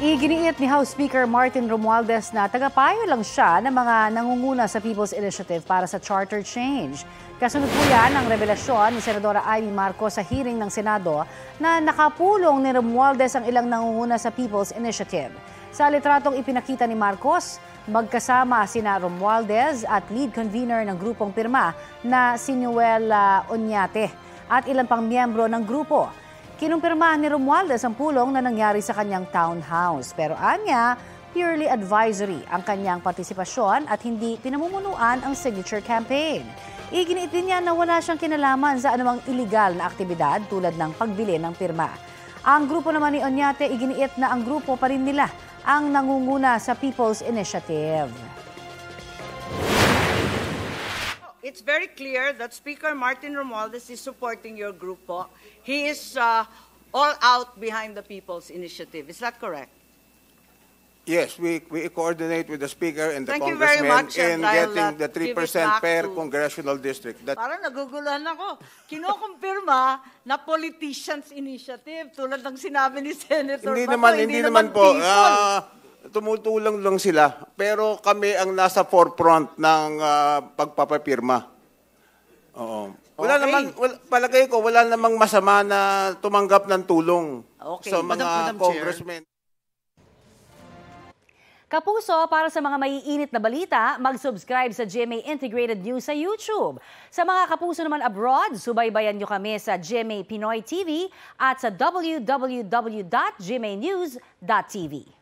Iginiit ni House Speaker Martin Romualdez na tagapayo lang siya ng mga nangunguna sa People's Initiative para sa charter change. Kasunod po yan ang revelasyon ni Senadora Amy Marcos sa hearing ng Senado na nakapulong ni Romualdez ang ilang nangunguna sa People's Initiative. Sa litratong ipinakita ni Marcos, magkasama sina Romualdez at lead convener ng grupong pirma na si Noel Oñate at ilan pang miyembro ng grupo. Kinumpirma ni Romualdez ang pulong na nangyari sa kanyang townhouse. Pero anya, purely advisory ang kanyang partisipasyon at hindi pinamumunuan ang signature campaign. Iginiit din niya na wala siyang kinalaman sa anumang iligal na aktibidad tulad ng pagbili ng pirma. Ang grupo naman ni Oñate, iginiit na ang grupo pa rin nila ang nangunguna sa People's Initiative. It's very clear that Speaker Martin Romualdez is supporting your group po. He is all out behind the People's Initiative. Is that correct? Yes, we coordinate with the Speaker and the Thank you very Congressman much, in and I'll, getting the give it 3% back per to- congressional district. Parang naguguluhan ako. Kinukumpirma na politicians initiative tulad ng sinabi ni Senator Hindi Bato, naman, hindi naman po. people. Tumutulong lang sila. Pero kami ang nasa forefront ng pagpapapirma. Oo. Wala Okay. naman, palagay ko, wala namang masama na tumanggap ng tulong Okay. sa mga Madam Chair. congressmen. Kapuso, para sa mga maiinit na balita, mag-subscribe sa GMA Integrated News sa YouTube. Sa mga kapuso naman abroad, subaybayan nyo kami sa GMA Pinoy TV at sa www.gmanews.tv.